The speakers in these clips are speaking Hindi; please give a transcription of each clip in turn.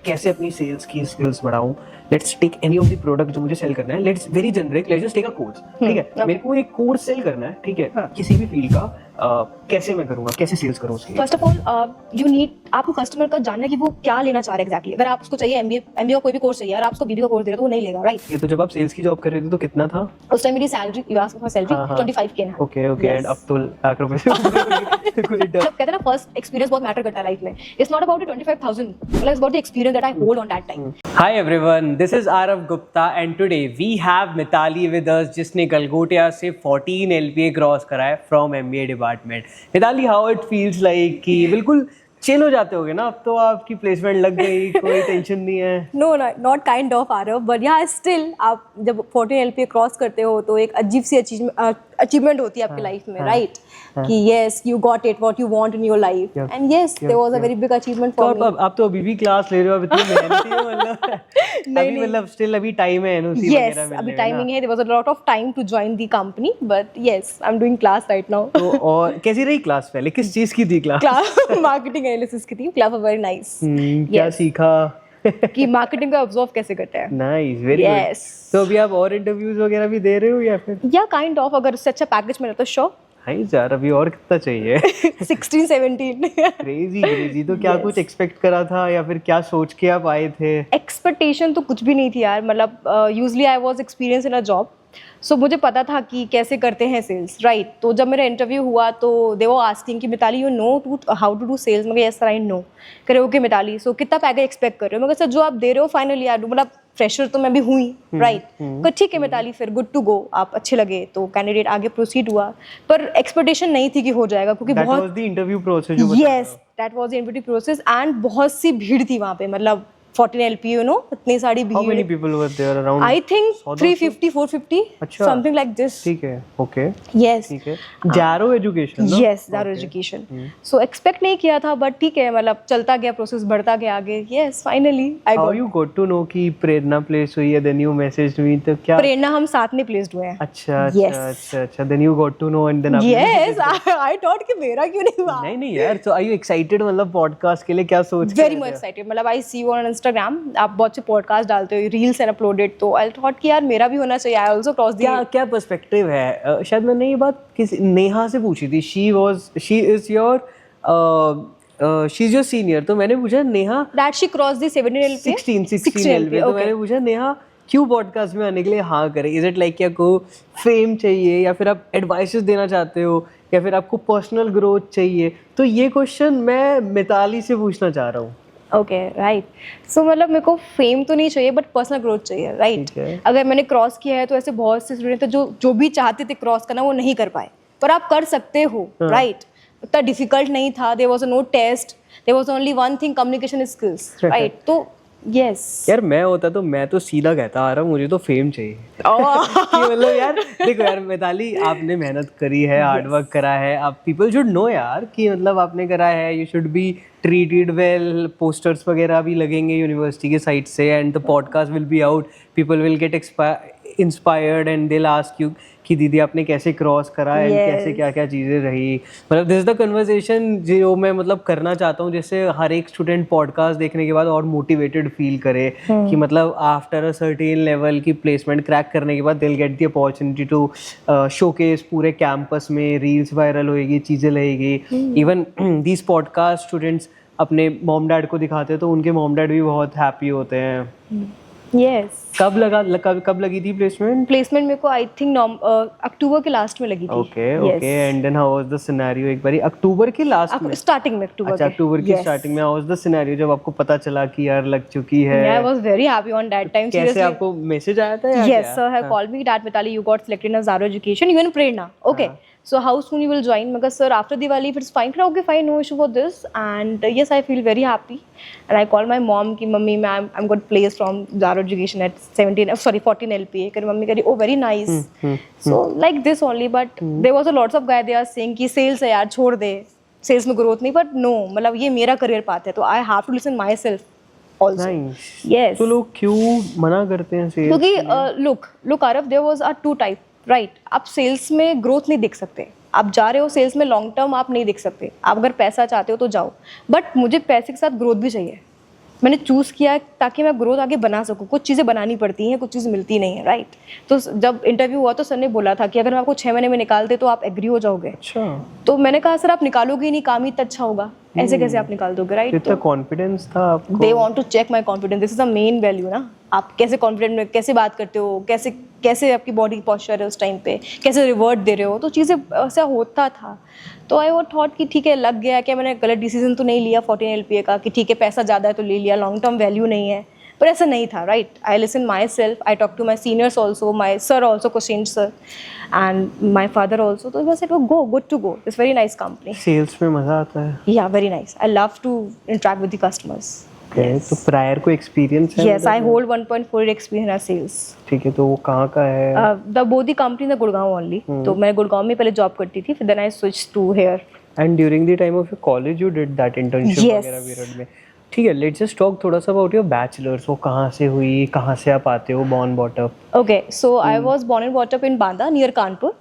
कैसे अपनी सेल्स की स्किल्स बढ़ाऊं. Let's take any of the product जो मुझे सेल करना है. Let's very generic, let's just take a course. ठीक है, मेरे को एक कोर्स सेल करना है. ठीक है, किसी भी फील्ड का. कैसे मैं करूंगा, कैसे सेल्स करूं उसकी? First of all you need, आपको कस्टमर का जानना है कि वो क्या लेना चाह रहे हैं एग्जैक्टली. अगर आप उसको चाहिए एमबीए का कोई भी कोर्स चाहिए और आप उसको बीबी का कोर्स दे रहे हो तो वो नहीं लेगा, राइट? ये तो जब आप सेल्स की जॉब कर रहे थे तो कितना था उस टाइम मेरी salary, you ask for salary 25K है. ओके एंड अब तो लाख रुपए से कहते हैं ना फर्स्ट एक्सपीरियंस बहुत मैटर करता है लाइफ में. इट्स नॉट अबाउट 25,000, मतलब it's about the experience that I hold on that time. Hi everyone, this is Arav Gupta and today we have Mitali with us जिसने गलगोटिया से 14 LPA क्रॉस करा है from MBA department. Mitali, how it feels like कि बिल्कुल चिल हो जाते होगे ना, अब तो आपकी प्लेसमेंट लग गई, कोई टेंशन नहीं है. No not kind of Aarav, but यहाँ स्टिल आप जब 14 LPA क्रॉस करते हो तो एक अजीब सी अचीवमेंट होती है आपकी लाइफ में, राइट? कि yes you got it what you want in your life and yes there was a very big achievement for me. आप तो अभी भी क्लास ले रहे हो, अब इतनी मेहनती हो, मतलब अभी मतलब स्टिल अभी टाइम है एनओसी वगैरह में. अभी टाइमिंग है, there was a lot of time to join the company, but yes I am doing class right now. तो और कैसी रही क्लास? पहले किस चीज की थी क्लास? मार्केटिंग एनालिसिस की थी. Class was very nice. क्या सीखा कि मार्केटिंग को ऑब्जर्व कैसे करते हैं. Nice, very good. तो अभी आप और इंटरव्यूज वगैरह भी दे रहे हो या फिर? या काइंड ऑफ, अगर उससे अच्छा पैकेज मिला तो श्योर. हाई यार, अभी और कितना चाहिए? 16-17. क्रेजी. तो क्या कुछ एक्सपेक्ट करा था या फिर क्या सोच के आप आए थे? एक्सपेक्टेशन तो कुछ भी नहीं थी यार. मतलब usually I was experience in a job, so मुझे पता था कि कैसे करते हैं सेल्स, राइट? तो जब मेरा इंटरव्यू हुआ तो दे वर आस्किंग कि Mitali you know to how to do sales. मगर यस सर आई नो. कह रहे ओके मिताली, सो कितना पैकेज एक्सपेक्ट कर रहे हो? मगर सर जो आप दे रहे हो फाइनली यार, मतलब फ्रेशर तो मैं भी हुई, राइट? तो ठीक है मिताली, फिर गुड टू गो. आप अच्छे लगे तो कैंडिडेट आगे प्रोसीड हुआ, पर एक्सपेक्टेशन नहीं थी कि हो जाएगा, क्योंकि बहुत वाज द इंटरव्यू प्रोसेस जो yes that was the interview process and बहुत सी भीड़ थी वहाँ पे. मतलब 14 LPA, you know, इतनी सारी भीड़. How many people were there around? I think 350, 450, something like this. ठीक है, okay. Yes. ठीक है. Zaro education, no? Yes, Zaro education. So expect नहीं किया था, but ठीक है, मतलब चलता गया प्रोसेस, बढ़ता गया आगे. Yes, finally I got. How you got to know कि प्रेरणा प्लेस हुई है? Then you messaged me, तो क्या? प्रेरणा हम साथ में प्लेस्ड हुए हैं. अच्छा. Then you got to know and then Yes, I thought कि मेरा क्यों नहीं हुआ? नहीं यार. So are you excited? मतलब पॉडकास्ट के लिए क्या सोच? Very much excited. मतलब I see you on Instagram, आप बहुत से पॉडकास्ट डालते हो, रील्स एंड अपलोडेड, तो आई थॉट कि यार मेरा भी होना चाहिए. I also cross the. क्या पर्सपेक्टिव है? शायद मैंने ये बात किसी नेहा से पूछी थी. She is your senior. तो मैंने पूछा Neha that she cross the 17 LPA 16 LPA. तो मैंने पूछा नेहा क्यों पॉडकास्ट में आने के लिए हाँ करे? इज इट लाइक क्या को फेम चाहिए या फिर आप एडवाइसेस देना चाहते हो या फिर आपको पर्सनल ग्रोथ चाहिए? तो ये क्वेश्चन मैं मिताली से पूछना चाह रहा हूँ. Okay right. सो मतलब मेरे को फेम तो नहीं चाहिए बट पर्सनल ग्रोथ चाहिए, राइट? अगर मैंने क्रॉस किया है तो ऐसे बहुत से स्टूडेंट थे जो भी चाहते थे क्रॉस करना, वो नहीं कर पाए, पर आप कर सकते हो, राइट? इतना डिफिकल्ट नहीं था. There was no test, there was only one thing, communication skills, right? तो यस यार मैं होता तो मैं तो सीधा कहता आ रहा हूँ मुझे तो फेम चाहिए. मतलब यार देखो यार मिताली, आपने मेहनत करी है, हार्ड वर्क करा है. आप पीपल शुड नो यार कि मतलब आपने करा है. You should be treated well. Posters वगैरह भी लगेंगे यूनिवर्सिटी के साइड से and the podcast will be out. People will get inspired and they will ask you कि दीदी आपने कैसे क्रॉस करा एंड कैसे क्या क्या चीज़ें रही. मतलब दिस इज द कन्वर्सेशन जो मैं मतलब करना चाहता हूँ, जिससे हर एक स्टूडेंट पॉडकास्ट देखने के बाद और मोटिवेटेड फील करे कि मतलब आफ्टर अ सर्टेन लेवल की प्लेसमेंट क्रैक करने के बाद they will get the opportunity to showcase पूरे कैंपस में. रील्स वायरल होएगी, चीज़ें लगेगी. इवन दीज पॉडकास्ट स्टूडेंट्स अपने मॉम डैड को दिखाते हैं तो उनके मॉम डैड भी बहुत हैप्पी होते हैं. यस. कब लगी थी प्लेसमेंट मेरे को आई थिंक अक्टूबर के लास्ट में लगी थी. Okay and then how was the scenario? एक बारी अक्टूबर के लास्ट में, स्टार्टिंग में अक्टूबर की स्टार्टिंग में हाउ वाज द सिनेरियो जब आपको पता चला कि यार लग चुकी है? I was very happy on that time. कैसे आपको मैसेज आया था? Yes sir have called me that Mitali you got selected in Zaro education, you and Prerna. Okay, so how soon you will join? Because sir after Diwali if it's fine, okay fine, no issue for this. And yes, I feel very happy and I call my mom ki mummy I'm got placed from Zaro education at 14 LPA. Kari mummy kari oh very nice. So like this only, but there was a lots of guy they are saying ki sales hai yaar chhod de, sales में growth नहीं. but no, मतलब ये मेरा career path है तो I have to listen myself also. Nice. Yes. तो लोग क्यों मना करते हैं सेल्स? क्योंकि look Arav, there was a two type, right? आप सेल्स में ग्रोथ नहीं देख सकते. आप जा रहे हो सेल्स में, लॉन्ग टर्म आप नहीं देख सकते. आप अगर पैसा चाहते हो तो जाओ, बट मुझे पैसे के साथ ग्रोथ भी चाहिए. मैंने चूज़ किया ताकि मैं ग्रोथ आगे बना सकूँ। कुछ चीज़ें बनानी पड़ती हैं, कुछ चीज़ें मिलती नहीं है, राइट। तो जब इंटरव्यू हुआ तो सर ने बोला था कि अगर मैं आपको 6 महीने में निकाल दे तो आप एग्री हो जाओगे। अच्छा, तो मैंने कहा सर आप निकालोगे ही नहीं, काम ही इतना अच्छा होगा, ऐसे कैसे आप निकाल दोगे, राइट। इतना कॉन्फिडेंस था आपको? They want to check my confidence, this is the main value ना। आप कैसे कॉन्फिडेंट में कैसे बात करते हो, कैसे कैसे आपकी बॉडी पॉस्चर है उस टाइम पे, कैसे रिवर्ट दे रहे हो, तो चीज़ें ऐसा होता था। तो आई वो थॉट कि ठीक है, लग गया क्या, मैंने गलत डिसीजन तो नहीं लिया 14 LPA का कि ठीक है पैसा ज़्यादा है तो ले लिया, लॉन्ग टर्म वैल्यू नहीं है, पर ऐसा नहीं था, right. I listen myself, I talk to my seniors also, my sir also, question sir and my father also. तो बस इट वो go good to go, it's very nice company. Sales में मजा आता है? Yeah very nice, I love to interact with the customers. तो प्रायर को एक्सपीरियंस है? Yes, I hold 1.4 year experience as sales. ठीक है, तो वो कहाँ का है? The both the company in Gurgaon only. तो मैं गुड़गांव में पहले जॉब करती थी, फिर then I switched to here. And during the time of your college you did that internship Yes. वगैरह पीरियड में? ठीक है, let's just talk थोड़ा सा about your bachelor's. वो कहाँ से हुई, कहाँ से आप आते हो, born brought up? Okay, so I was born and brought up in Banda near Kanpur.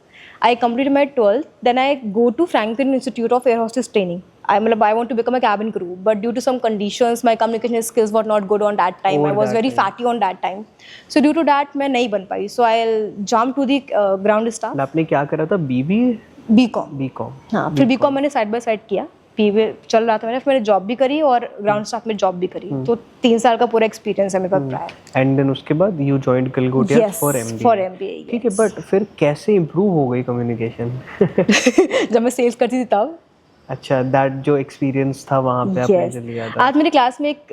I completed my 12th, then I go to Franklin Institute of Air Hostess Training. I want to become a cabin crew, but due to some conditions, my communication skills were not good on that time. I was very fatty on that time, so due to that मैं नहीं बन पाई. So I'll jump to the ground staff. आपने क्या करा था? BBA? B.Com. हाँ, फिर B.Com मैंने साइड बाय साइड किया, PBA चल रहा था मैंने, फिर मैंने जॉब भी करी और ग्राउंड स्टाफ में जॉब भी करी, तो 3 साल का पूरा एक्सपीरियंस है मेरे पास प्रायर। एंड देन उसके बाद you joined Galgotia for MBA? For MBA, ठीक है, बट फिर कैसे इम्प्रूव हो गई कम्युनिकेशन? जब मैं सेल्स करती थी तब। अच्छा, दैट जो एक्सपीरियंस था वहाँ पे आपने जो लिया था। आज मेरे क्लास में एक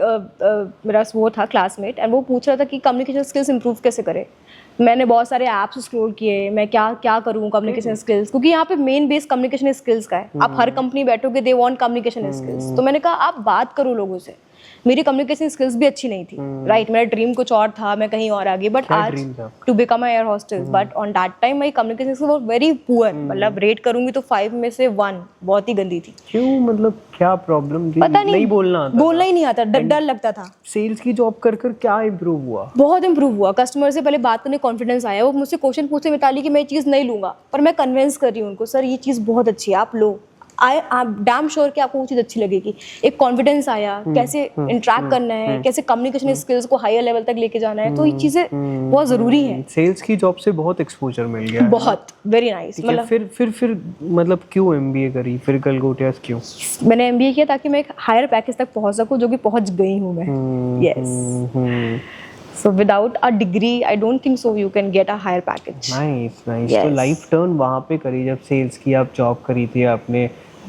मेरा वो था क्लासमेट, एंड वो पूछ रहा था कि कम्युनिकेशन स्किल्स इंप्रूव कैसे करें। मैंने बहुत सारे ऐप्स एक्सप्लोर किए, मैं क्या क्या करूँ कम्युनिकेशन स्किल्स, क्योंकि यहाँ पे मेन बेस कम्युनिकेशन स्किल्स का है। आप हर कंपनी बैठोगे, दे वांट कम्युनिकेशन स्किल्स। तो मैंने कहा आप बात करो लोगों से। मेरी कम्युनिकेशन स्किल्स भी अच्छी नहीं थी, राइट। मेरा ड्रीम कुछ और था, मैं कहीं और आ गई, बट आज to become a air hostess, but on that time my communication skills were very poor. मतलब रेट करूंगी तो 5 में से 1, बहुत ही गंदी थी। क्यों, मतलब क्या प्रॉब्लम थी? पता नहीं बोलना ही नहीं आता, डर लगता था। सेल्स की जॉब कर क्या इम्प्रूव हुआ? बहुत इंप्रूव हुआ। कस्टमर से पहले बात करने कॉन्फिडेंस आया। वो मुझसे क्वेश्चन पूछते, मिताली कि मैं ये चीज़ नहीं लूंगा, पर मैं कन्विंस कर रही हूँ उनको, सर ये चीज़ बहुत अच्छी है, आप लो। आप डैम श्योर कि आपको वो चीज़ अच्छी लगेगी। एक कॉन्फिडेंस आया, कैसे इंटरेक्ट करना है, कैसे कम्युनिकेशन स्किल्स को हायर लेवल तक लेके जाना है, तो ये चीज़ें बहुत ज़रूरी है। सेल्स की जॉब से बहुत एक्सपोजर मिल गया, बहुत वेरी नाइस। मतलब फिर मतलब क्यों MBA करी, फिर गलगोटियास क्यों? मैंने MBA किया ताकि मैं एक हायर पैकेज तक पहुंच सकूं, जो कि पहुंच गई हूं मैं। Yes, so without a degree I don't think so you can get a higher package. Nice. तो लाइफ टर्न वहाँ पे करी जब सेल्स की आप जॉब करी थी आपने,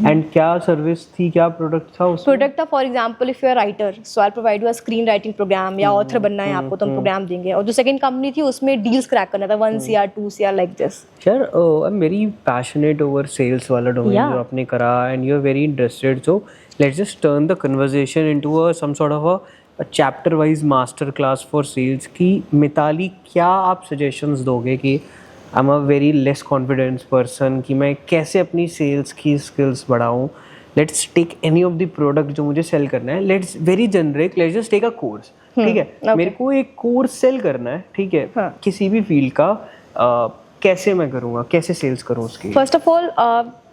एंड क्या सर्विस थी, क्या प्रोडक्ट था उसमें? प्रोडक्ट था, for example if you are writer, so I provide you a screen writing program, या ऑथर बनना है आपको तो हम प्रोग्राम देंगे। और जो सेकंड कंपनी थी उसमें डील्स क्रैक करना था, 1 CR 2 CR लाइक दिस। यार I am very passionate over sales वाला डोमेन जो आपने करा, and you are very interested, so let's just turn the conversation into a some sort of a chapter wise master class for sales की। मिताली, क्या आप सजेशंस दोगे कि I am a very less confidence person, कि मैं कैसे अपनी सेल्स की स्किल्स बढ़ाऊँ? Let's take any of the product जो मुझे सेल करना है, let's very generic, let's just take a course, ठीक है। मेरे को एक कोर्स सेल करना है, ठीक है, किसी भी फील्ड का, कैसे मैं करूँगा, कैसे सेल्स करूँ उसकी? First of all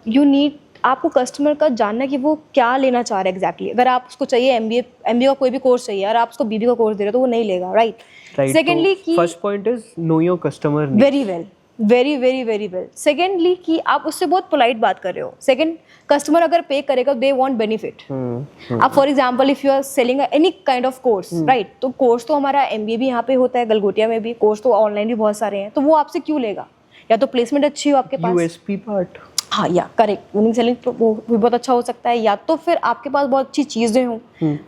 you need, आपको कस्टमर का जानना कि वो क्या लेना चाह रहा है एग्जैक्टली। अगर आप उसको चाहिए MBA का कोई भी कोर्स चाहिए और आप उसको BBA का कोर्स दे रहे हो तो वो नहीं लेगा, राइट। सेकेंडली कि first point is know your customer very well, very very very well. Secondly कि आप उससे बहुत पोलाइट बात कर रहे हो। सेकेंड, कस्टमर अगर पे करेगा दे वांट बेनिफिट। आप for example if you are selling any kind of course, right, तो कोर्स तो हमारा MBA भी यहाँ पे होता है, गलगोटिया में भी कोर्स तो ऑनलाइन भी बहुत सारे हैं, तो वो आपसे क्यों लेगा? या तो प्लेसमेंट अच्छी हो आपके पास, USP पार्ट, हाँ, या करेक्ट, विनिंग सेलिंग वो भी बहुत अच्छा हो सकता है, या तो फिर आपके पास बहुत अच्छी चीज़ें हों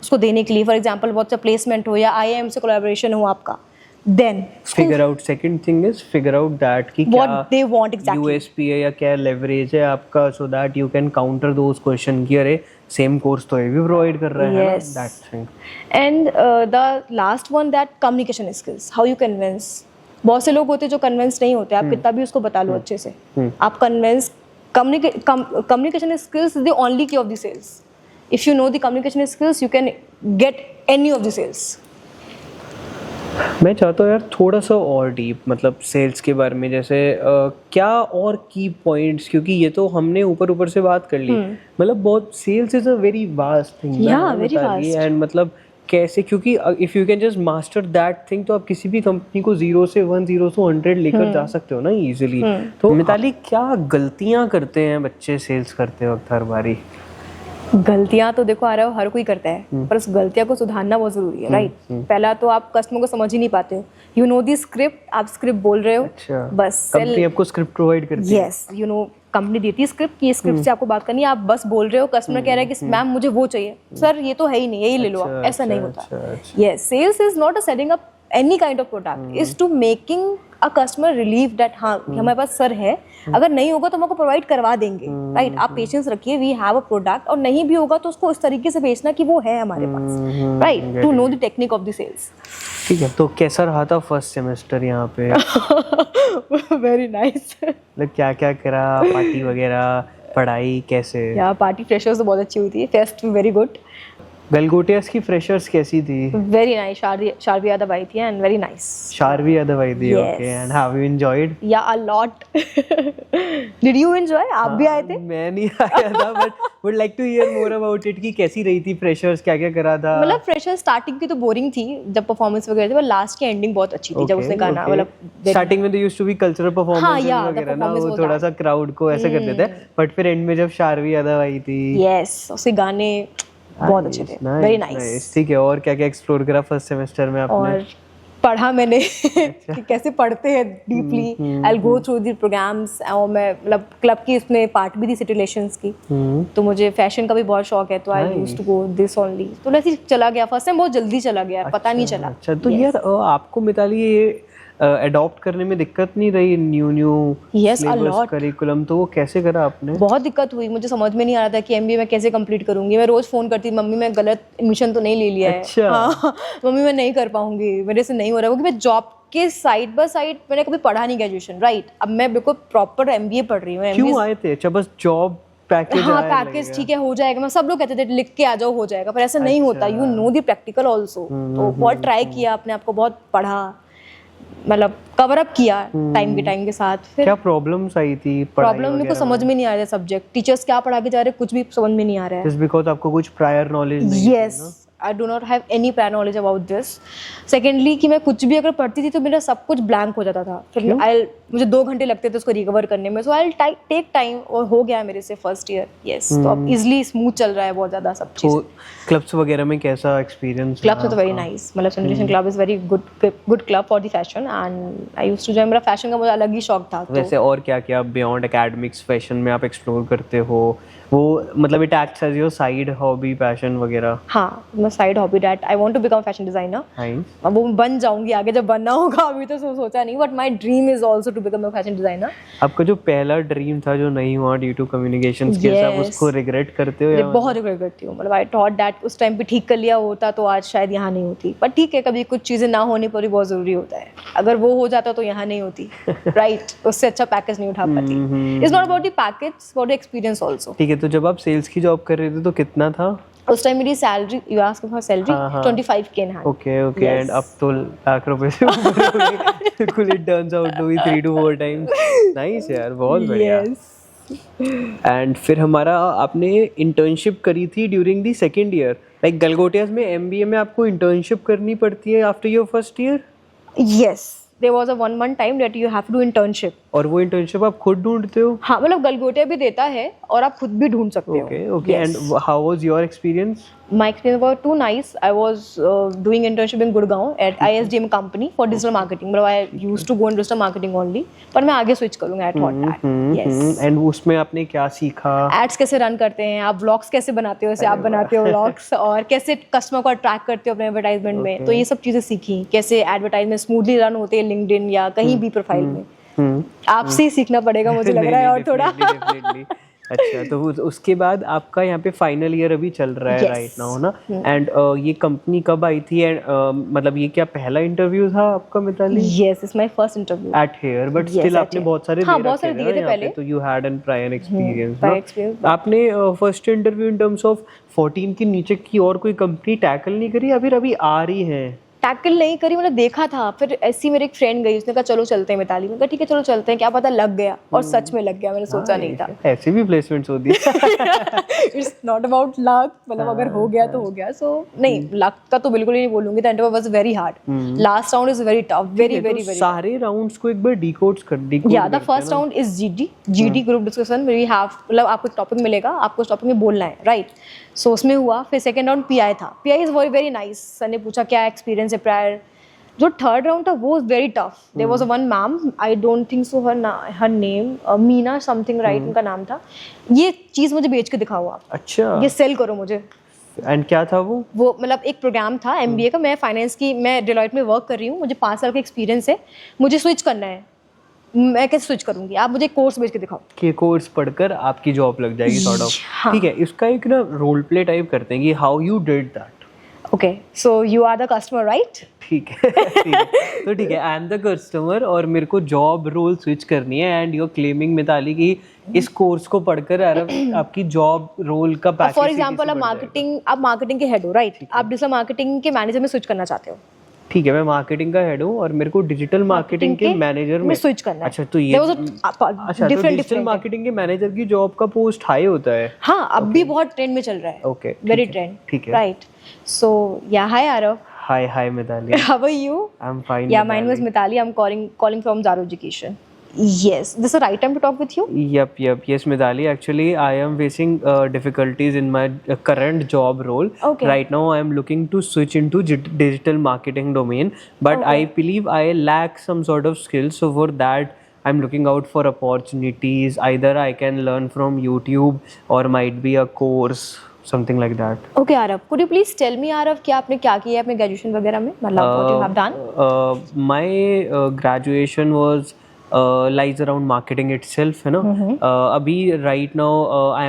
उसको देने के लिए, फॉर एग्जांपल बहुत अच्छा प्लेसमेंट हो या IIM से कोलैबोरेशन हो आपका, then figure out, second thing is figure out that कि what क्या they want exactly, USP है या क्या leverage है आपका, so that you can counter those question कि अरे same course तो ये भी provide कर रहा है, yes, that thing. and the last one, that communication skills, how you convince. बहुत से लोग होते हैं जो कन्विंस नहीं होते, आप कितना भी उसको बता लो अच्छे से, आप convince, communication skills is the only key of the sales. If you know the communication skills, you can get any of the sales. मैं चाहता हूँ यार थोड़ा सा और डीप, मतलब सेल्स के बारे में, जैसे क्या और की पॉइंट्स, क्योंकि ये तो हमने ऊपर से बात कर ली, मतलब बहुत sales is a very vast thing, Yeah, very vast. And मतलब कैसे, क्योंकि if you can just master that thing तो आप किसी भी कंपनी को 0 से 1, 0 से 100 लेकर जा सकते हो ना इजीली। तो मिताली, क्या गलतियां करते हैं बच्चे सेल्स करते वक्त हर बारी? गलतियां तो देखो आ रहा है, हर कोई करता है, पर उस गलतियां को सुधारना बहुत जरूरी है, राइट? पहला तो आप कस्टमर को समझ ही नहीं पाते हो, यू नो दी स्क्रिप्ट, आप स्क्रिप्ट बोल रहे हो, अच्छा, बस कंपनी आपको स्क्रिप्ट प्रोवाइड करती है? यस, यू नो कंपनी देती है स्क्रिप्ट की स्क्रिप्ट से आपको बात करनी है, आप बस बोल रहे हो, कस्टमर कह रहा है कि मैम मुझे वो चाहिए, सर ये तो है ही नहीं, यही ले लो आप, ऐसा नहीं होता। Yes, sales is not a setting up any kind of product, is to making a customer relieve that हाँ हमारे पास सर है, अगर नहीं होगा तो हम आपको प्रोवाइड करवा देंगे, राइट? आप पेशेंस रखिए, वी हैव अ प्रोडक्ट, और नहीं भी होगा तो उसको इस तरीके से बेचना कि वो है हमारे पास, right? To know the technique of the sales. ठीक है, तो कैसा रहा था फर्स्ट सेमेस्टर यहाँ पे? Very nice. मतलब क्या क्या करा, पार्टी वगैरह, पढ़ाई कैसे? या पार्टी फ्रेशर्स तो बहुत अच्छी हुई थी, फेस्ट वेरी गुड। गलगोटियास की फ्रेशर्स कैसी थी? वेरी नाइस, शारवी यादव आई थी and very nice. Sharvi Yadav आई थी, Yes. Okay, and have you enjoyed? Yeah a lot. Did you enjoy? आप भी आए थे? मैं नहीं आया था, but would like to hear more about it कि कैसी रही थी फ्रेशर्स, क्या क्या करा था? मतलब फ्रेशर स्टार्टिंग की तो बोरिंग थी जब परफॉर्मेंस वगैरह थी, पर लास्ट की एंडिंग बहुत अच्छी थी जब उसने गाना मतलब स्टार्टिंग में तो used to be cultural performance वगैरह ना, वो थोड़ा सा क्राउड को ऐसे कर देते हैं, बट फिर एंड में जब शारवी यादव आई थी, यस, उसके गाने बहुत अच्छे थे, वेरी नाइस। ठीक है, और क्या क्या एक्सप्लोर करा फर्स्ट सेमेस्टर में आपने? और पढ़ा मैंने कि कैसे पढ़ते हैं deeply, I will go through the programs, और मैं मतलब क्लब की इसमें पार्ट भी थी सिटी रिलेशंस की, तो मुझे फैशन का भी बहुत शौक है, तो I used to go this only, तो ऐसे ही चला गया। फर्स्ट टाइम बहुत जल्दी चला गया, पता नहीं चला। अच्छा, तो यार आपको मिताली ये अडॉप्ट करने में दिक्कत नहीं रही? New Yes, a lot. Curriculum, तो वो कैसे करा आपने? बहुत दिक्कत हुई, मुझे समझ में नहीं आ रहा था कि एमबीए मैं कैसे कंप्लीट करूंगी। मैं रोज फोन करती, मम्मी मैं गलत एडमिशन तो नहीं ले लिया है? अच्छा। हाँ, मम्मी मैं नहीं कर पाऊंगी, मेरे से नहीं हो रहा, क्योंकि मैं जॉब के साइड बाय साइड मैंने कभी पढ़ा नहीं ग्रेजुएशन, राइट? अब मैं बिल्कुल प्रॉपर एमबीए पढ़ रही हूँ। क्यों आए थे? अच्छा, बस जॉब पैकेज? हाँ, पैकेज ठीक है, हो जाएगा। मैं सब लोग कहते थे लिख के आ जाओ, हो जाएगा, पर ऐसा नहीं होता। You know the practical also. तो बहुत ट्राई किया, अपने आप को बहुत पढ़ा, मतलब कवर अप किया टाइम के साथ। फिर क्या प्रॉब्लम्स आई थी? प्रॉब्लम मेरे को समझ में नहीं आ रहा है, सब्जेक्ट टीचर्स क्या पढ़ा के जा रहे हैं कुछ भी समझ में नहीं आ रहा है। जस्ट बिकॉज़ आपको कुछ प्रायर नॉलेज नहीं थी ना? Yes, I do not have any prior knowledge about this. Secondly कि मैं कुछ भी अगर पढ़ती थी तो मेरा सब कुछ ब्लैंक हो जाता था, फिर मुझे 2 घंटे लगते थे उसको रिकवर करने में, सो आई टेक टाइम, और हो गया मेरे से फर्स्ट ईयर। यस, तो अब इजिली स्मूथ चल रहा है बहुत ज़्यादा सब चीज़। तो क्लब्स वगैरह में कैसा एक्सपीरियंस? क्लब से तो वेरी नाइस, मतलब city club is very good club for the fashion, and I used to join. मेरा फैशन का मुझे अलग ही शौक था। वैसे और क्या क्या बियॉन्ड एकेडमिक्स फैशन में आप एक्सप्लोर करते हो? वो मतलब it acts as your side hobby, passion वगैरह? हाँ, मैं side hobby that I want to become fashion designer. Nice. अब वो बन जाऊंगी आगे जब बनना होगा, अभी तो सोचा नहीं, but my dream is also to become a fashion designer. आपका जो पहला ड्रीम था जो नहीं हुआ ड्यू टू कम्युनिकेशन स्किल्स, आप उसको रिग्रेट करते हो? या बहुत रिग्रेट करती हूँ, मतलब आई थॉट दैट उस टाइम पे ठीक कर लिया होता तो आज शायद यहाँ नहीं होती, पर ठीक है, कभी कुछ चीजें ना होने पर भी बहुत जरूरी होता है। अगर वो हो जाता तो यहाँ नहीं होती, राइट? उससे अच्छा पैकेज नहीं उठा पाती। It's not about the package, about the experience also. ठीक है, तो जब आप सेल्स की जॉब कर रहे थे तो कितना था उस टाइम? मेरी salary, you ask for salary, 25K in hand. Okay, and अब तो लाख रुपए से ऊपर हो गई। बिल्कुल, it turns out to be 3 to 4 times. Nice यार, बहुत बढ़िया। एंड फिर हमारा आपने इंटर्नशिप करी थी during the second year, like Galgotias में एमबीए में आपको इंटर्नशिप करनी पड़ती है after your first year? Yes, there was a 1 month time that you have to do internship. और वो इंटर्नशिप आप खुद ढूंढते हो? हाँ, मतलब गलगोटिया भी देता है और आप खुद भी ढूंढ सकते हो। Okay, and how was your experience? My experience was too nice. I was doing internship in Gurgaon at ISDM company for digital marketing. But I used to go in digital marketing only. पर मैं आगे switch करूँगा, I thought that. Yes. And उसमें आपने क्या सीखा? Ads कैसे रन करते हैं, आप vlogs कैसे बनाते हो, जैसे आप बनाते हो vlogs, और कैसे कस्टमर को अट्रैक्ट करते हो अपने एडवर्टाइजमेंट में, तो ये सब चीज़ें सीखी। कैसे एडवर्टाइजमेंट स्मूथली रन होते हैं लिंक्डइन या कहीं भी प्रोफाइल में। आपसे ही सीखना पड़ेगा मुझे लग रहा है, और थोड़ा। अच्छा, तो उसके बाद आपका यहाँ पे फाइनल ईयर अभी चल रहा है राइट नाउ ना? एंड ये कंपनी कब आई थी? एंड मतलब ये क्या पहला इंटरव्यू था आपका Mitali? Yes, it's my first interview at here, but still आपने बहुत सारे दिए थे पहले, तो you had an prior experience. आपने first interview in terms of 14 के नीचे की और कोई कंपनी टैकल नहीं करी या फिर अभी आ रही है? टैकल नहीं करी, मैंने देखा था। फिर ऐसी मेरी एक फ्रेंड गई, उसने कहा चलो चलते हैं मिताली। मैंने कहा ठीक है चलो चलते हैं, क्या पता लग गया, और सच में लग गया, मैंने सोचा नहीं था। ऐसे भी प्लेसमेंट्स होती है। इट्स नॉट अबाउट लक, मतलब अगर हो गया तो हो गया। सो नहीं, लक का तो बिल्कुल ही नहीं बोलूंगी। The interview was very hard, last round is very tough, very very very. सारे राउंड्स को एक बार डिकोड या the first round is GD group discussion, we have, मतलब आपको एक टॉपिक मिलेगा, आपको उस टॉपिक में बोलना है, राइट। सो उसमें हुआ। फिर सेकंड राउंड पीआई था। Pi is very very nice. Sir ने पूछा क्या एक्सपीरियंस है प्रायर। जो थर्ड राउंड था वो very tough. There was one ma'am, I don't think so her name Meena something, right, उनका नाम था। ये चीज़ मुझे बेच के दिखाओ आप, अच्छा, ये सेल करो मुझे। एंड क्या था वो मतलब एक प्रोग्राम था एमबीए का। मैं फाइनेंस की, मैं डेलॉयट में वर्क कर रही हूँ, मुझे 5 साल का एक्सपीरियंस है, मुझे स्विच करना है। मैं कैसे स्विच करूंगी, आप मुझे कोर्स बेच के दिखाओ कि कोर्स पढ़कर आपकी जॉब लग जाएगी सॉर्ट ऑफ। हाँ। ठीक है, इसका एक ना रोल प्ले टाइप करते हैं कि how you did that. Okay, so you are the customer, right? ठीक है, ठीक है। तो ठीक है, आई एम द कस्टमर और मेरे को जॉब रोल स्विच करनी है, and you are claiming Mitali कि इस कोर्स को पढ़कर आपकी जॉब रोल का पैकेज। फॉर एग्जांपल आप मार्केटिंग के हेड हो, राइट? आप डिजिटल मार्केटिंग के मैनेजर में स्विच करना चाहते हो। ठीक है, मैं मार्केटिंग का हेड हूँ और मेरे को डिजिटल मार्केटिंग के मैनेजर में स्विच करना है। अच्छा, तो ये अच्छा, तो डिजिटल मार्केटिंग के मैनेजर की जॉब का पोस्ट हाई होता है। हाँ, अब भी बहुत ट्रेंड में चल रहा है। ओके, वेरी ट्रेंड, ठीक है, right. So yeah hi Aarav, hi Mitali, how are you? I am fine. Yeah my name is Mitali, I am calling from Zaro Education. Yes, this is the right time to talk with you? Yep. Yes, Midali. Actually, I am facing difficulties in my current job role. Okay. Right now, I am looking to switch into digital marketing domain, but Okay. I believe I lack some sort of skills. So for that, I'm looking out for opportunities. Either I can learn from YouTube or might be a course, something like that. Okay, Arav, could you please tell me, Arav, कि आपने क्या किया है अपने ग्रेजुएशन वगैरह में, मतलब what you have done? My graduation was lies around marketing itself, है ना। अभी right now I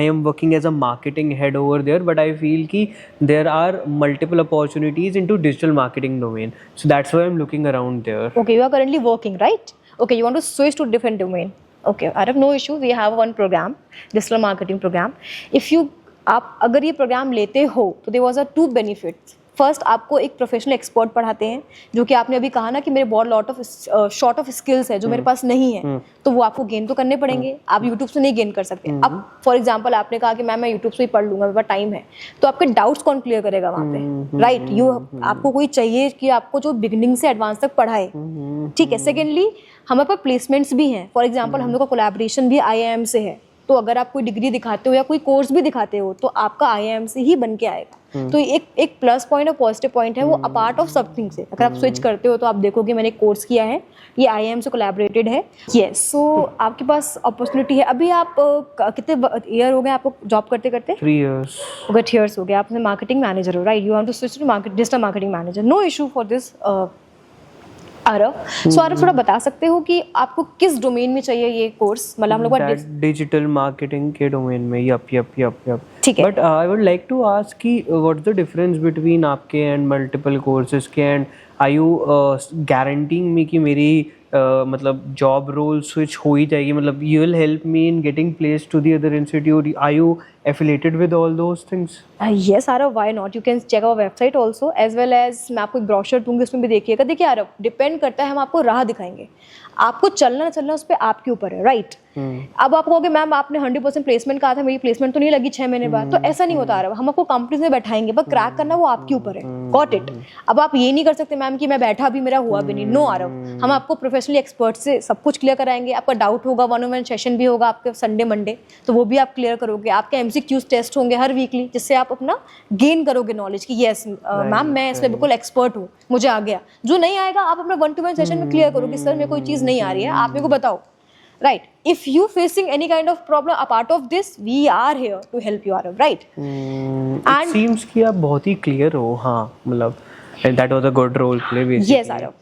am working as a marketing head over there, but I feel कि there are multiple opportunities into digital marketing domain, so that's why I'm looking around there. Okay, you are currently working, right? Okay, you want to switch to different domain. Okay, Arav, no issue. We have one program, digital marketing program. If you आप अगर ये प्रोग्राम लेते हो तो there was a 2 benefits. First, आपको एक प्रोफेशनल एक्सपर्ट पढ़ाते हैं, जो कि आपने अभी कहा ना कि मेरे बहुत शॉर्ट ऑफ स्किल्स है जो मेरे पास नहीं है, तो वो आपको गेन तो करने पड़ेंगे। आप यूट्यूब से नहीं गेन कर सकते। अब फॉर एग्जांपल आपने कहा कि मैं यूट्यूब से ही पढ़ लूंगा, मेरे पास टाइम है, तो आपके डाउट्स कौन क्लियर करेगा वहाँ पे, राइट? आपको कोई चाहिए कि आपको जो बिगिनिंग से एडवांस तक पढ़ाए, ठीक है। सेकेंडली, हमारे पास प्लेसमेंट्स भी हैं। फॉर एग्जाम्पल हम लोग का कोलैबोरेशन भी IIM से है, तो अगर आप कोई डिग्री दिखाते हो या कोई कोर्स भी दिखाते हो तो आपका IIM से ही बन के आएगा। तो एक प्लस पॉइंट और पॉजिटिव पॉइंट है, वो अपार्ट ऑफ समथिंग से। अगर आप स्विच करते हो तो आप देखोगे मैंने एक कोर्स किया है, ये IIM से कोलैबोरेटेड है। यस, सो आपके पास अपॉर्चुनिटी है। अभी आप कितने ईयर हो गए आपको जॉब करते करते? 3 years. ओके, 3 years हो गए। आप मार्केटिंग मैनेजर हो, right? You want to switch to digital marketing manager, no issue for this. Aarav, so Aarav थोड़ा बता सकते हो कि आपको किस डोमेन में चाहिए ये कोर्स? मतलब हम लोग डिजिटल मार्केटिंग के डोमेन में। यप, ठीक है। But I would like to ask कि what is the difference between आपके एंड मल्टीपल कोर्सेज के, and are you guaranteeing me कि मेरी मतलब जॉब रोल स्विच हो ही जाएगी, मतलब you will help me in getting place to the other institute? Are you affiliated with all those things? Yes, Arav, why not? You can check our website also, as well as मैं आपको एक ब्रोशर दूंगी, उसमें भी देखिएगा। देखिए आरव, डिपेंड करता है, हम आपको राह दिखाएंगे, आपको चलना चलना उस पर आपके ऊपर है, राइट? अब आप कहोगे मैम आपने 100% प्लेसमेंट कहा था, मेरी प्लेसमेंट तो नहीं लगी 6 महीने बाद, तो ऐसा नहीं होता आरव। हम आपको कंपनीज में बैठाएंगे, बस क्रैक करना वो आपके ऊपर है। Got it? अब आप ये नहीं कर सकते मैम कि मैं बैठा भी मेरा हुआ भी नहीं। नो आरव, हम आपको प्रोफेशनली एक्सपर्ट से सब कुछ क्लियर कराएंगे। आपका डाउट होगा, 1-on-1 सेशन भी होगा आपके संडे मंडे, तो वो भी आप क्लियर करोगे। आपके MCQs टेस्ट होंगे हर वीकली, जिससे आप अपना गेन करोगे नॉलेज कि यस मैम मैं इसमें बिल्कुल एक्सपर्ट हूँ, मुझे आ गया। जो नहीं आएगा आप अपना 1-to-1 सेशन में क्लियर करोगे, सर मेरे कोई चीज़ नहीं आ रही है, आप मेरे को बताओ, right? If you facing any kind of problem apart of this, we are here to help you, Aarav, right? And seems कि आप बहुत ही क्लियर हो। हाँ, मतलब that was a good role play basically. Yes Aarav.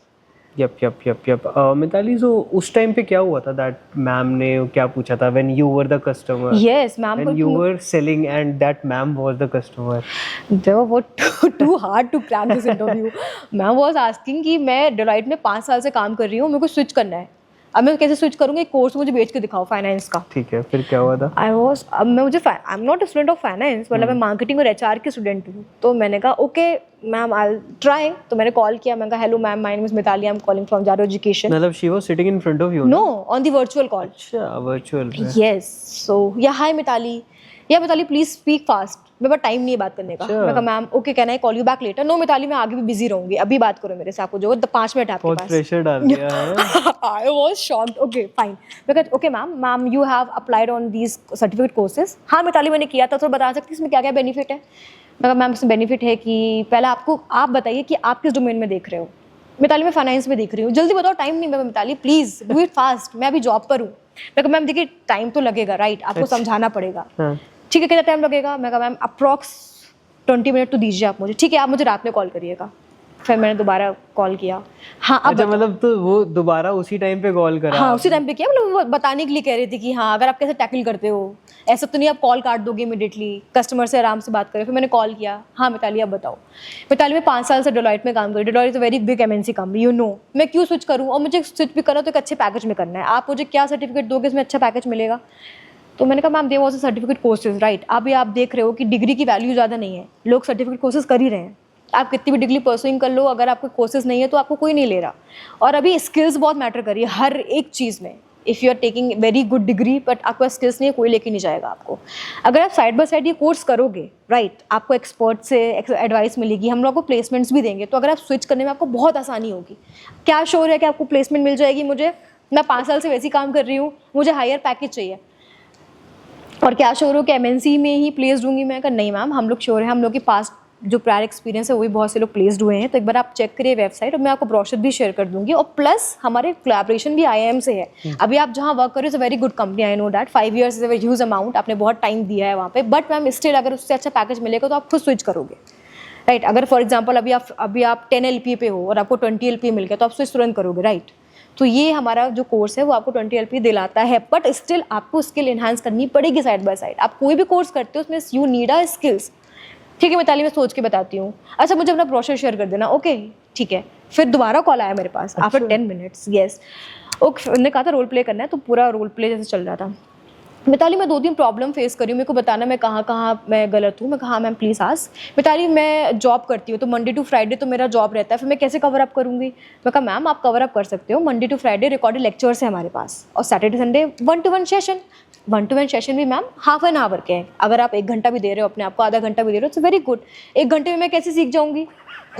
Yup. Mitali, so उस टाइम पे क्या हुआ था? दैट मैम ने क्या पूछा था when you were the customer? Yes ma'am, when you were selling and that ma'am was the customer. They were too hard to crack this interview. Ma'am was asking कि मैं डेलॉयट में 5 साल से काम कर रही हूँ, मेरे को स्विच करना है, अब मैं कैसे स्विच करूँगी, कोर्स मुझे बेच के दिखाओ फाइनेंस का। ठीक है, फिर क्या हुआ था? अब मैं मुझे I am not a student of finance, मतलब मैं मार्केटिंग और HR की स्टूडेंट हूँ। तो मैंने कहा ओके मैम आई ट्राई। तो मैंने कॉल किया, मैंने कहा hello ma'am, my name is Mitali, I am calling from Jaro education. मतलब she was sitting in front of you? No, on the virtual call. अच्छा, वर्चुअल पे। Yes, so yeah hi Mitali, या मिताली प्लीज स्पीक फास्ट, मेरे पास टाइम नहीं है बात करने का। अच्छा। मैं कहा ma'am okay can I call you back later? No Mitali मैं आगे भी बिजी रहूंगी, अभी बात करो मेरे से, आपको जो 5 मिनट आपके बहुत पास। प्रेशर डाल दिया है। I was shocked. Okay, fine. Because okay, ma'am, you have applied on these certificate courses. हाँ मिताली मैंने किया था, तो बता सकती इसमें क्या क्या बेनिफिट है? मैं कहा मैम इसमें बेनिफिट है कि पहले आप बताइए कि आप किस डोमेन में देख रहे हो। मिताली मैं फाइनेंस में देख रही हूँ, जल्दी बताओ, टाइम नहीं। मैं Mitali please do it fast, मैं अभी जॉब पर हूँ। मैं कहा मैम देखिए टाइम तो लगेगा, राइट, आपको समझाना पड़ेगा। हाँ। ठीक है, कितना टाइम लगेगा? मैं कहा मैम अप्रॉक्स 20 मिनट तो दीजिए आप मुझे। ठीक है, आप मुझे रात में कॉल करिएगा। फिर मैंने दोबारा कॉल किया। हाँ अब अच्छा, मतलब तो वो दोबारा उसी टाइम पे कॉल करा? हाँ उसी टाइम पे किया, मतलब वो बताने के लिए कह रही थी कि हाँ अगर आप कैसे टैकल करते हो, ऐसा तो नहीं आप कॉल काट दोगे इमीडिएटली, कस्टमर से आराम से बात करें। फिर मैंने कॉल किया, हाँ मिताली अब बताओ। मिताली मैं 5 साल से डेलॉइट में काम कर रही हूँ। Deloitte is a very big MNC company, you know. मैं क्यों स्विच करूँ, और मुझे स्विच भी करना तो एक अच्छे पैकेज में करना है। आप मुझे क्या सर्टिफिकेट दोगे इसमें अच्छा पैकेज मिलेगा? तो मैंने कहा ma'am there was a certificate courses, right. अभी आप देख रहे हो कि डिग्री की वैल्यू ज़्यादा नहीं है, लोग सर्टिफिकेट कोर्सेज कर ही रहे हैं। आप कितनी भी डिग्री परसुइंग कर लो, अगर आपको कोर्सेज नहीं है तो आपको कोई नहीं ले रहा। और अभी स्किल्स बहुत मैटर कर रही है हर एक चीज़ में। If you are taking very good degree but आपके पास स्किल्स नहीं है, कोई लेके नहीं जाएगा आपको। अगर आप साइड बाय साइड ये कोर्स करोगे, राइट, आपको एक्सपर्ट से एडवाइस मिलेगी, हम लोग को प्लेसमेंट्स भी देंगे, तो अगर आप स्विच करने में आपको बहुत आसानी होगी। क्या श्योर है कि आपको प्लेसमेंट मिल जाएगी? मुझे, मैं 5 साल से वैसे ही काम कर रही हूँ, मुझे हायर पैकेज चाहिए। और क्या श्योर हो कि MNC में ही प्लेस्ड होंगी? मैं कहा नहीं मैम, हम लोग श्योर है, हम लोग के पास जो प्रायर एक्सपीरियंस है वो भी बहुत से लोग प्लेस्ड हुए हैं। तो एक बार आप चेक करिए वेबसाइट, और मैं आपको ब्रोशर भी शेयर कर दूंगी। और प्लस हमारे कोलैबोरेशन भी IIM से है। अभी आप जहाँ वर्क कर रहे हो, very good company, I know that. 5 years is a huge amount, आपने बहुत टाइम दिया है वहाँ पे, बट मैम स्टिल अगर उससे अच्छा पैकेज मिलेगा तो आप खुद स्विच करोगे, राइट। अगर फॉर एग्जाम्पल अभी आप 10 LPA पे हो और आपको 20 LPA मिल गया तो आप स्विच तुरंत करोगे, राइट। तो ये हमारा जो कोर्स है वो आपको 20 LPA दिलाता है, बट स्टिल आपको स्किल इन्हांस करनी पड़ेगी साइड बाय साइड। आप कोई भी कोर्स करते हो उसमें यू नीड अ स्किल्स। ठीक है मिताली, मैं सोच के बताती हूँ। अच्छा मुझे अपना ब्रोशर शेयर कर देना। ओके ठीक है। फिर दोबारा कॉल आया मेरे पास आफ्टर 10 minutes। यस ओके, उन्होंने कहा था रोल प्ले करना है, तो पूरा रोल प्ले जैसे चल रहा था। मिताली मैं 2-3 प्रॉब्लम फेस कर रही हूँ, मेरे को बताना मैं कहाँ मैं गलत हूँ। मैं कहा हाँ मैम प्लीज़ आस्क। मिताली मैं जॉब करती हूँ, तो मंडे टू फ्राइडे तो मेरा जॉब रहता है, फिर मैं कैसे कवर अप करूँगी? मैं कहा मैम आप कवर अप कर सकते हो, Monday to Friday recorded lectures है हमारे पास, और Saturday Sunday 1-to-1 session. 1-to-1 session भी मैम ½ एन आवर के हैं। अगर आप 1 घंटा भी दे रहे हो अपने आप को, आधा घंटा भी दे रहे हो, इट्स वेरी गुड। 1 घंटे में मैं कैसे सीख जाऊँगी?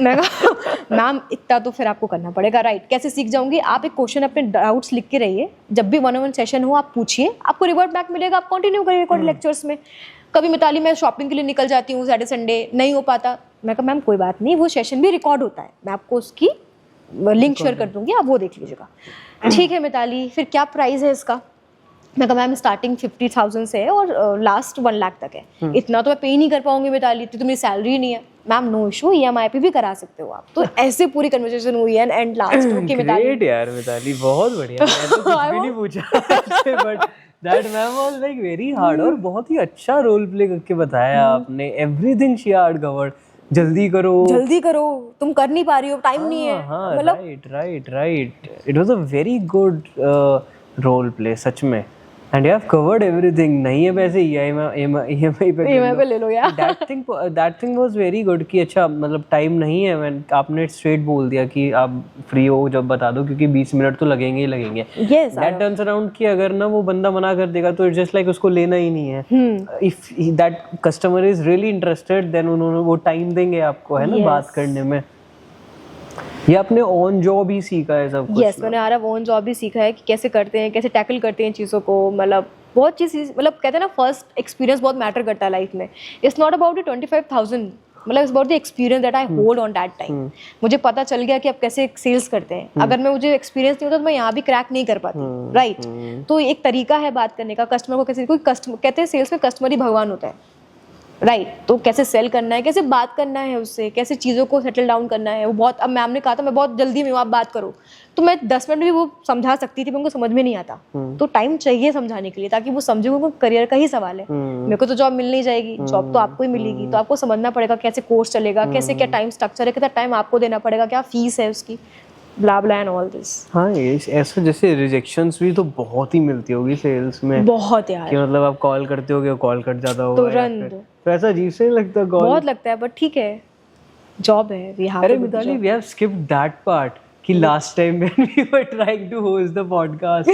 मैं कहा मैम इतना तो फिर आपको करना पड़ेगा, राइट। कैसे सीख जाऊंगी? आप एक क्वेश्चन अपने डाउट्स लिख के रहिए, जब भी 1-on-1 सेशन हो आप पूछिए, आपको रिवर्ट बैक मिलेगा, आप कंटिन्यू करिए रिकॉर्ड लेक्चर्स में। कभी मिताली मैं शॉपिंग के लिए निकल जाती हूँ, सैटरडे संडे नहीं हो पाता। मैं कहा मैम कोई बात नहीं, वो सेशन भी रिकॉर्ड होता है, मैं आपको उसकी लिंक शेयर कर दूंगी, आप वो देख लीजिएगा। ठीक है मिताली, फिर क्या प्राइस है इसका? मैं कहा मैम स्टार्टिंग 50,000 से है और लास्ट 1 लाख तक है। इतना तो मैं पे ही नहीं कर पाऊंगी मिताली, तो मेरी सैलरी नहीं है। मैम नो इशू, EMI पे भी करा सकते हो आप। तो ऐसे पूरी कन्वर्सेशन हुई है एंड लास्ट की मिताली। ग्रेट यार मिताली, बहुत बढ़िया। मैं तो कुछ भी नहीं पूछा, but that ma'am was like very hard, और बहुत ही अच्छा रोल प्ले करके बताया आपने। Everything she had covered. जल्दी करो, तुम कर नहीं पा रही हो, टाइम नहीं है, मतलब right. It was a very good role play सच में, and you have covered everything. नहीं है वैसे EMI पे ले लो यार। That thing was very good कि अच्छा मतलब टाइम नहीं है, मैंने आपने स्ट्रेट बोल दिया कि आप फ्री हो जब बता दो, क्योंकि 20 मिनट तो लगेंगे ही लगेंगे। दैट टर्न्स अराउंड कि अगर ना वो बंदा मना कर देगा तो इट्स जस्ट लाइक उसको लेना ही नहीं है। If that customer is really interested then उन्होंने वो टाइम देंगे आपको, है ना, बात करने में। ये आपने ऑन जॉब ही सीखा है सब कुछ? यस, मैंने ऑन जॉब भी सीखा है कि कैसे करते हैं, कैसे टैकल करते हैं चीज़ों को। मतलब बहुत चीज़, मतलब कहते हैं ना फर्स्ट एक्सपीरियंस बहुत मैटर करता है लाइफ में। इट्स नॉट अबाउट द 25,000, मतलब it's about the experience that I hold on that time. मुझे पता चल गया कि आप कैसे सेल्स करते हैं। अगर मैं मुझे एक्सपीरियंस नहीं होता तो मैं यहाँ भी क्रैक नहीं कर पाती, राइट। तो एक तरीका है बात करने का, कस्टमर को कैसे, कोई कस्टमर कहते हैं सेल्स में कस्टमर ही भगवान होता है, राइट। तो कैसे सेल करना है, कैसे बात करना है उससे, कैसे चीज़ों को सेटल डाउन करना है, वो बहुत। अब मैम ने कहा था मैं बहुत जल्दी में हूँ, आप बात करो, तो मैं 10 मिनट में भी वो समझा सकती थी, पर उनको समझ में नहीं आता। तो टाइम चाहिए समझाने के लिए, ताकि वो समझे वो करियर का ही सवाल है। मेरे को तो जॉब मिल नहीं जाएगी, जॉब तो आपको ही मिलेगी, तो आपको समझना पड़ेगा कैसे कोर्स चलेगा, कैसे क्या टाइम स्ट्रक्चर है, कितना टाइम आपको देना पड़ेगा, क्या फीस है उसकी। blah blah and all this. हाँ ये ऐसा जैसे रिजेक्शंस भी तो बहुत ही मिलती होगी सेल्स में बहुत कि यार, मतलब आप कॉल करते होगे कॉल कट जाता होगा या तुरंत। फिर- तो ऐसा अजीब से नहीं लगता कॉल? बहुत लगता है, बट ठीक है, जॉब है, we have अरे to do the Mitali job. We have skipped that part कि last time when we were trying to host the podcast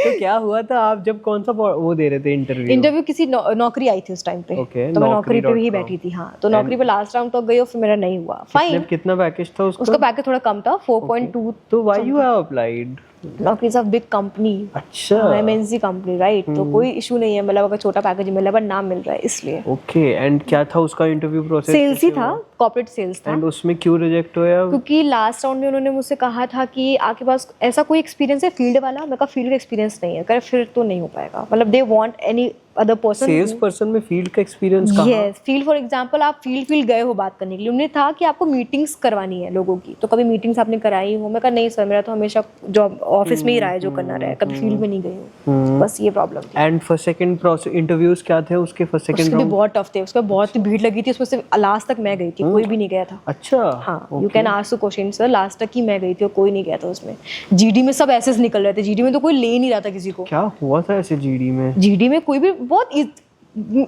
तो क्या हुआ था, आप जब कौन सा वो दे रहे थे इंटरव्यू? इंटरव्यू किसी नौकरी आई थी उस टाइम पे, Okay, तो मैं नौकरी पे ही naukri.com. बैठी थी। हाँ, तो नौकरी पे लास्ट राउंड तक गई और फिर मेरा नहीं हुआ। फाइन, कितना पैकेज था उसका? उसका पैकेज थोड़ा कम था, 4.2। तो व्हाई यू हैव अप्लाइड? नौकरी इज अ बिग कंपनी, अच्छा एमएनसी कंपनी, राइट? तो कोई इशू नहीं है, मतलब अगर छोटा पैकेज मिल रहा है बट नाम मिल रहा है, इसलिए। ओके एंड क्या था उसका इंटरव्यू प्रोसेस? सेल्स ही था, कॉर्पोरेट सेल्स था। एंड उसमें क्यों रिजेक्ट हुआ? क्योंकि लास्ट राउंड में उन्होंने मुझसे कहा था कि आपके पास ऐसा कोई एक्सपीरियंस है फील्ड वाला? मैं कहा फील्ड का एक्सपीरियंस नहीं है। कह फिर तो नहीं हो पाएगा, मतलब they want any other person. Sales person में फील्ड का एक्सपीरियंस कहाँ? यस, फील्ड फॉर एग्जांपल आप फील्ड गए हो बात करने के लिए, उन्हें था कि आपको मीटिंग्स करवानी है लोगों की, तो कभी मीटिंग्स आपने कराई हो? मैं कहा नहीं सर, मेरा तो हमेशा जॉब ऑफिस में ही रहा है जो करना रहा है, कभी फील्ड में नहीं गई हूँ, बस ये प्रॉब्लम थी। And first second process interviews क्या थे उसके? फर्स्ट सेकंड उसके भी बहुत टफ थे, उसका बहुत भीड़ लगी थी, उसमें से लास्ट तक मैं गई थी, कोई भी नहीं गया था। अच्छा हाँ, you can ask the question sir, last तक ही मैं गई थी और कोई नहीं गया था उसमें। जीडी में सब ऐसे निकल रहे थे, जीडी में तो कोई ले ही नहीं रहा था किसी को। क्या हुआ था ऐसे जीडी में? जीडी में कोई भी बहुत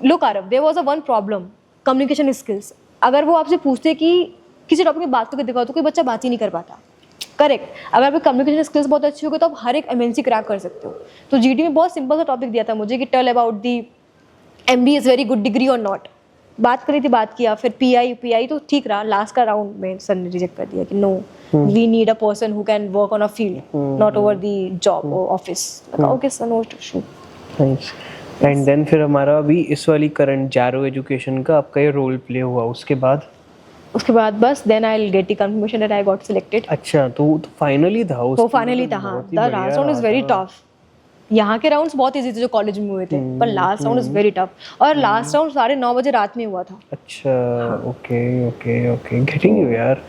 look Aarav, there was a one problem, communication skills. अगर वो आपसे पूछते कि किसी टॉपिक में बात करके दिखाओ, तो कोई बच्चा बात ही नहीं कर पाता। करेक्ट, अगर आपकी कम्युनिकेशन स्किल्स बहुत अच्छी होगी तो आप हर एक एमएनसी क्रैक कर सकते हो। तो जीडी में बहुत सिंपल सा टॉपिक दिया था मुझे कि tell about the MBA is very good degree और नॉट। बात करी थी, बात किया, फिर पीआई तो ठीक रहा। लास्ट का राउंड में सर ने रिजेक्ट कर दिया कि no, we need a person who can work on a field, not over the job office. Okay sir, no issue. Nice. And then फिर हमारा अभी इस वाली करंट जारो एजुकेशन का आपका ये रोल प्ले हुआ, उसके बाद बस then I will get the confirmation that I got selected. अच्छा तो फाइनली था वो फाइनली था। हाँ, the last round is very tough. यहाँ के राउंड्स बहुत इजी थे जो कॉलेज में हुए थे, पर last round is very tough. और लास्ट राउंड 9:30 बजे रात में हुआ था। अच्छा okay okay okay, getting you यार।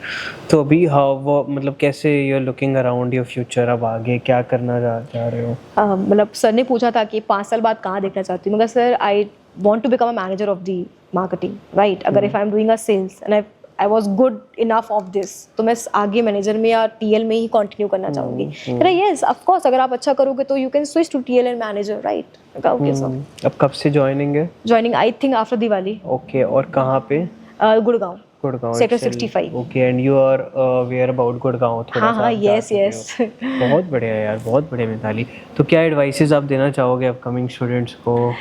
तो अभी हाउ मतलब कैसे you are looking around your future? अब आगे क्या करना चाह रहे हो? मतलब सर ने पूछा था कि 5 साल बाद कहाँ देखना चाहती हूँ। मगर sir I want to become a manager of the marketing, right? अगर if I am doing a sales and I was good enough of this, तो मैं आगे मैनेजर में या टीएल में ही कंटिन्यू करना चाहूंगी। यस ऑफ कोर्स, अगर आप अच्छा करोगे तो you can switch to TL and manager, right? Okay sir. अब कब से ज्वाइनिंग है? Joining I think after Diwali. Okay, और कहाँ पे? Gurgaon, Gurgaon sector itself. 65। Okay and you are aware about Gurgaon? थोड़ा हाँ सा हाँ, आप जान यस चुके यस। हो। बहुत बढ़िया यार, बहुत बढ़िया मिताली। तो क्या एडवाइसेस आप देना चाहोगे अपकमिंग स्टूडेंट्स को?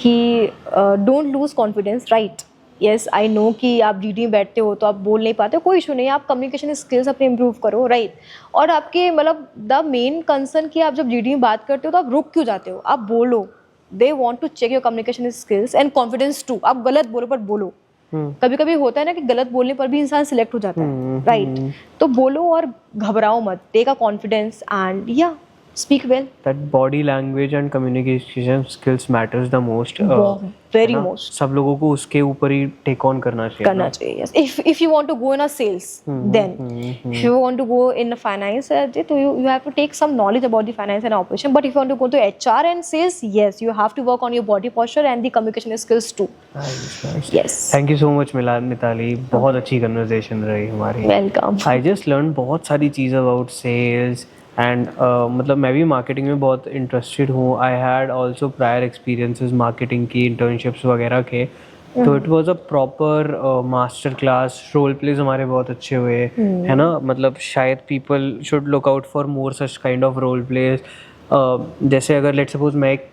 कि don't lose confidence, right? Yes I know कि आप जीडी में बैठते हो तो आप बोल नहीं पाते हो, कोई इशू नहीं है, आप कम्युनिकेशन स्किल्स अपने इम्प्रूव करो, राइट? और आपके मतलब द मेन कंसर्न कि आप जब जीडी में बात करते हो तो आप रुक क्यों जाते हो? आप बोलो। They want to check your communication skills and confidence too. आप गलत बोलो पर बोलो। कभी कभी होता है ना कि गलत बोलने पर भी इंसान सिलेक्ट हो जाता है, राइट? तो बोलो और घबराओ मत, टेक अ कॉन्फिडेंस एंड या speak well. That body language and communication skills matters the most. Very है ना? most. सब लोगों को उसके ऊपर ही टेक ऑन करना चाहिए। करना चाहिए, yes. If you want to go in a sales, then if you want to go in a finance, तो you have to take some knowledge about the finance and operation. But if you want to go to HR and sales, yes, you have to work on your body posture and the communication skills too. Nice. Yes. Thank you so much Mitali, बहुत अच्छी कन्वर्सेशन रही हमारी। Welcome. I just learned बहुत सारी चीज़ about sales एंड मतलब मैं भी मार्केटिंग में बहुत इंटरेस्टेड हूँ। I had also prior experiences marketing की, इंटर्नशिप्स वगैरह के। तो it was a proper master class. Role plays हमारे बहुत अच्छे हुए, है ना? मतलब शायद people should look out for more such kind of role plays. जैसे अगर लेट्स सपोज मैं एक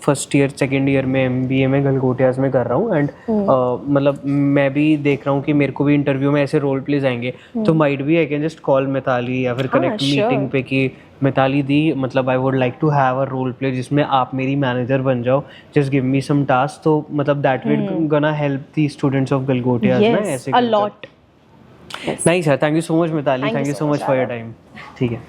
फर्स्ट ईयर सेकेंड ईयर में MBA में गलगोटियाज में कर रहा हूँ एंड मतलब मैं भी देख रहा हूँ कि मेरे को भी इंटरव्यू में ऐसे रोल प्लेज आएंगे, तो might be I can just call Mitali या फिर कनेक्ट मीटिंग पे कि मिताली दी मतलब I would like to have a role play जिसमें आप मेरी मैनेजर बन जाओ, just give me some task. तो मतलब that will gonna help the students of Galgotias ना ऐसे a lot. नाइस है। Thank you so much Mitali, Thank you thank you so so much, much for your time. ठीक है।